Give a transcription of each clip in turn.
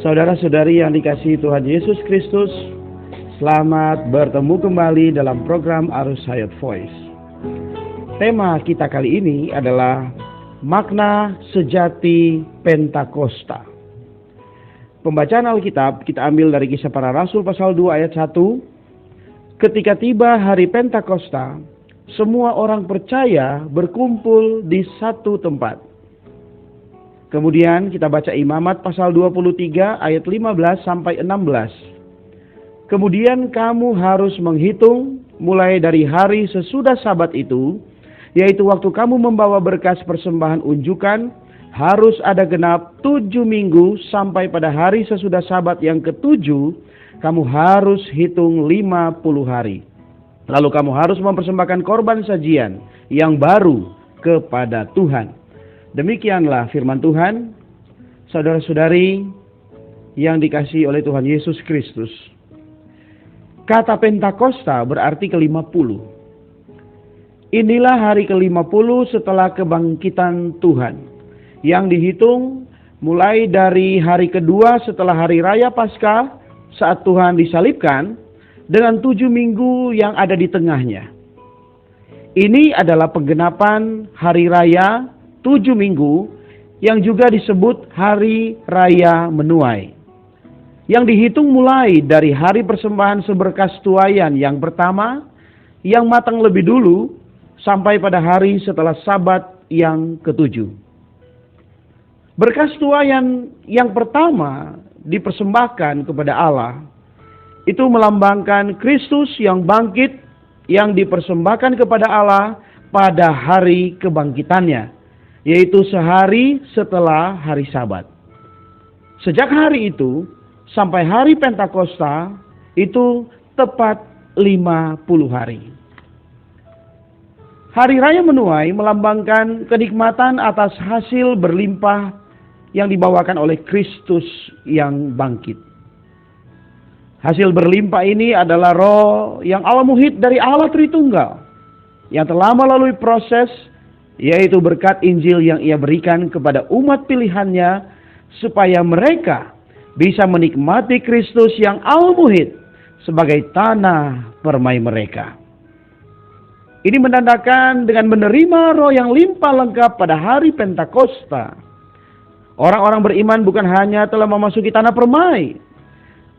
Saudara-saudari yang dikasihi Tuhan Yesus Kristus, selamat bertemu kembali dalam program Arus Hayat Voice. Tema kita kali ini adalah makna sejati Pentakosta. Pembacaan Alkitab kita ambil dari Kisah Para Rasul pasal 2 ayat 1. Ketika tiba hari Pentakosta, semua orang percaya berkumpul di satu tempat. Kemudian kita baca Imamat pasal 23 ayat 15 sampai 16. Kemudian kamu harus menghitung mulai dari hari sesudah Sabat itu, yaitu waktu kamu membawa berkas persembahan unjukan, harus ada genap 7 minggu sampai pada hari sesudah Sabat yang ke-7, kamu harus hitung 50 hari. Lalu kamu harus mempersembahkan korban sajian yang baru kepada Tuhan. Demikianlah firman Tuhan, saudara-saudari yang dikasihi oleh Tuhan Yesus Kristus. Kata Pentakosta berarti ke-50. Inilah hari ke-50 setelah kebangkitan Tuhan, yang dihitung mulai dari hari kedua setelah hari raya Paskah saat Tuhan disalibkan, dengan 7 minggu yang ada di tengahnya. Ini adalah penggenapan hari raya 7 minggu yang juga disebut Hari Raya Menuai, yang dihitung mulai dari hari persembahan seberkas tuaian yang pertama yang matang lebih dulu sampai pada hari setelah Sabat yang ke-7. Berkas tuaian yang pertama dipersembahkan kepada Allah, itu melambangkan Kristus yang bangkit, yang dipersembahkan kepada Allah pada hari kebangkitannya, yaitu sehari setelah hari Sabat. Sejak hari itu sampai hari Pentakosta itu tepat 50 hari. Hari Raya Menuai melambangkan kenikmatan atas hasil berlimpah yang dibawakan oleh Kristus yang bangkit. Hasil berlimpah ini adalah roh yang Allah muhid dari Allah Tritunggal, yang telah melalui proses, yaitu berkat Injil yang Ia berikan kepada umat pilihannya, supaya mereka bisa menikmati Kristus yang al-muhid sebagai tanah permai mereka. Ini menandakan dengan menerima roh yang limpah lengkap pada hari Pentakosta, orang-orang beriman bukan hanya telah memasuki tanah permai,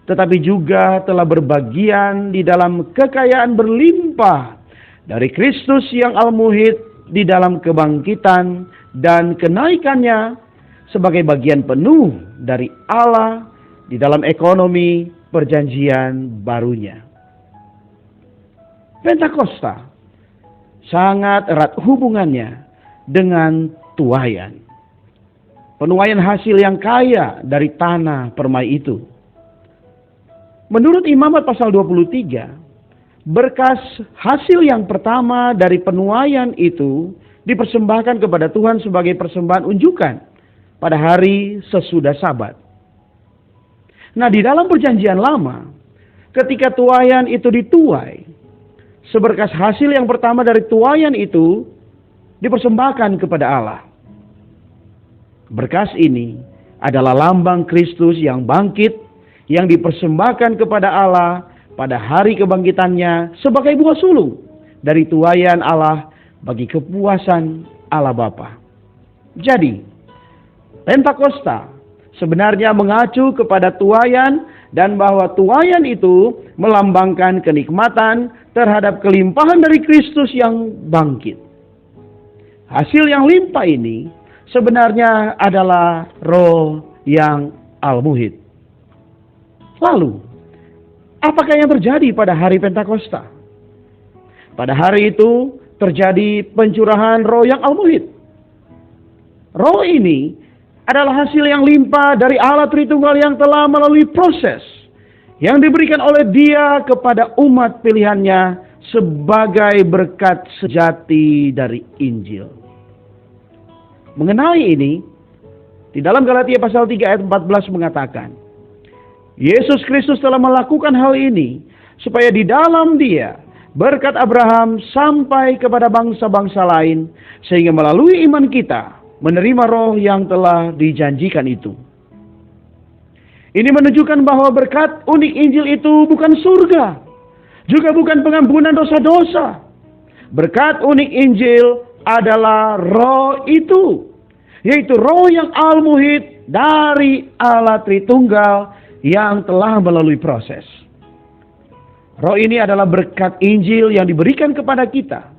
tetapi juga telah berbagian di dalam kekayaan berlimpah dari Kristus yang al-muhid di dalam kebangkitan dan kenaikannya sebagai bagian penuh dari Allah di dalam ekonomi perjanjian barunya. Pentakosta sangat erat hubungannya dengan tuaian. Penuaian hasil yang kaya dari tanah permai itu. Menurut Imamat pasal 23, berkas hasil yang pertama dari penuaian itu dipersembahkan kepada Tuhan sebagai persembahan unjukan pada hari sesudah Sabat. Nah, di dalam perjanjian lama, ketika tuaian itu dituai, seberkas hasil yang pertama dari tuaian itu dipersembahkan kepada Allah. Berkas ini adalah lambang Kristus yang bangkit, yang dipersembahkan kepada Allah pada hari kebangkitannya sebagai buah sulung dari tuaian Allah bagi kepuasan Allah Bapa. Jadi, Pentakosta sebenarnya mengacu kepada tuaian, dan bahwa tuaian itu melambangkan kenikmatan terhadap kelimpahan dari Kristus yang bangkit. Hasil yang limpah ini sebenarnya adalah roh yang al-muhid. Lalu, apakah yang terjadi pada hari Pentakosta? Pada hari itu terjadi pencurahan roh yang al-muhid. Roh ini adalah hasil yang limpah dari Allah Tritunggal yang telah melalui proses yang diberikan oleh Dia kepada umat pilihannya sebagai berkat sejati dari Injil. Mengenai ini, di dalam Galatia pasal 3 ayat 14 mengatakan, Yesus Kristus telah melakukan hal ini supaya di dalam Dia berkat Abraham sampai kepada bangsa-bangsa lain, sehingga melalui iman kita menerima roh yang telah dijanjikan itu. Ini menunjukkan bahwa berkat unik Injil itu bukan surga, juga bukan pengampunan dosa-dosa. Berkat unik Injil adalah roh itu, yaitu roh yang al-muhid dari Allah Tritunggal yang telah melalui proses. Roh ini adalah berkat Injil yang diberikan kepada kita,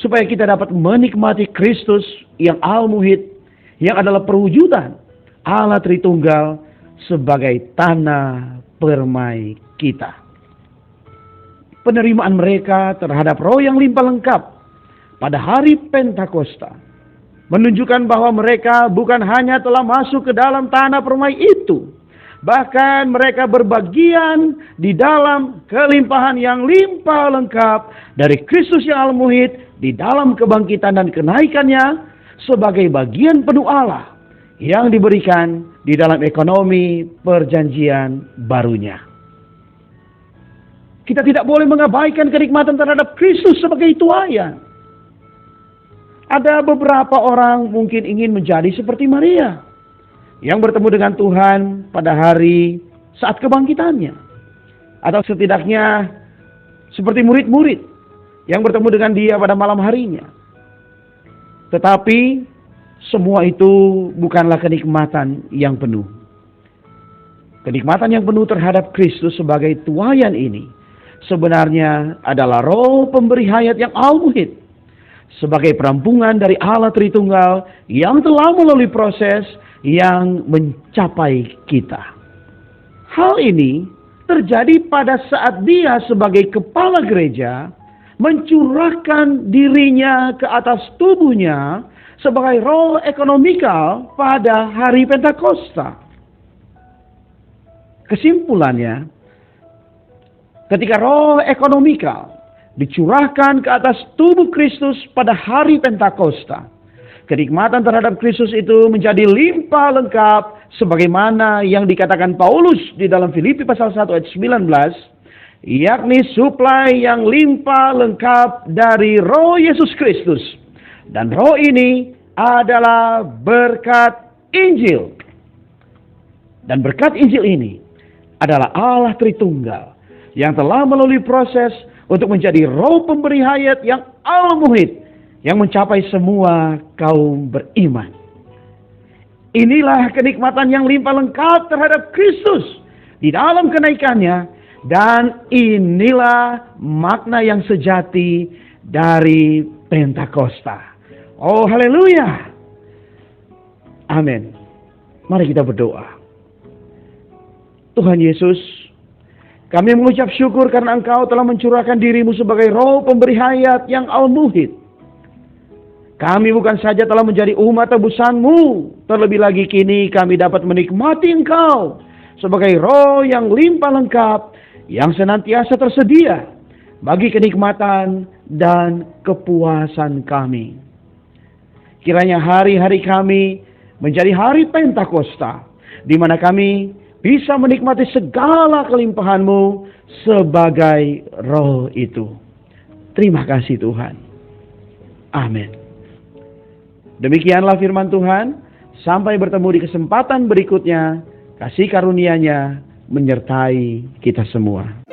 supaya kita dapat menikmati Kristus yang al-muhid, yang adalah perwujudan Allah Tritunggal sebagai tanah permai kita. Penerimaan mereka terhadap roh yang limpah lengkap pada hari Pentakosta menunjukkan bahwa mereka bukan hanya telah masuk ke dalam tanah permai itu, bahkan mereka berbagian di dalam kelimpahan yang limpah lengkap dari Kristus yang al-muhid di dalam kebangkitan dan kenaikannya sebagai bagian penuh Allah yang diberikan di dalam ekonomi perjanjian barunya. Kita tidak boleh mengabaikan kenikmatan terhadap Kristus sebagai tuayan. Ada beberapa orang mungkin ingin menjadi seperti Maria yang bertemu dengan Tuhan pada hari saat kebangkitannya. Atau setidaknya seperti murid-murid yang bertemu dengan dia pada malam harinya. Tetapi semua itu bukanlah kenikmatan yang penuh. Kenikmatan yang penuh terhadap Kristus sebagai tuayan ini sebenarnya adalah roh pemberi hayat yang al-muhid sebagai perampungan dari Allah Tritunggal yang telah melalui proses yang mencapai kita. Hal ini terjadi pada saat dia sebagai kepala gereja mencurahkan dirinya ke atas tubuhnya sebagai roh ekonomikal pada hari Pentakosta. Kesimpulannya, ketika roh ekonomikal dicurahkan ke atas tubuh Kristus pada hari Pentakosta, kenikmatan terhadap Kristus itu menjadi limpah lengkap sebagaimana yang dikatakan Paulus di dalam Filipi pasal 1 ayat 19, yakni suplai yang limpah lengkap dari roh Yesus Kristus. Dan roh ini adalah berkat Injil. Dan berkat Injil ini adalah Allah Tritunggal yang telah melalui proses untuk menjadi roh pemberi hayat yang al-muhid yang mencapai semua kaum beriman. Inilah kenikmatan yang limpah lengkap terhadap Kristus di dalam kenaikannya, dan inilah makna yang sejati dari Pentakosta. Oh, haleluya. Amin. Mari kita berdoa. Tuhan Yesus, kami mengucap syukur karena Engkau telah mencurahkan dirimu sebagai roh pemberi hayat yang al-muhid. Kami bukan saja telah menjadi umat tebusan-Mu, terlebih lagi kini kami dapat menikmati Engkau sebagai roh yang limpah lengkap, yang senantiasa tersedia bagi kenikmatan dan kepuasan kami. Kiranya hari-hari kami menjadi hari Pentakosta, di mana kami bisa menikmati segala kelimpahan-Mu sebagai roh itu. Terima kasih Tuhan. Amin. Demikianlah firman Tuhan. Sampai bertemu di kesempatan berikutnya. Kasih karunia-Nya menyertai kita semua.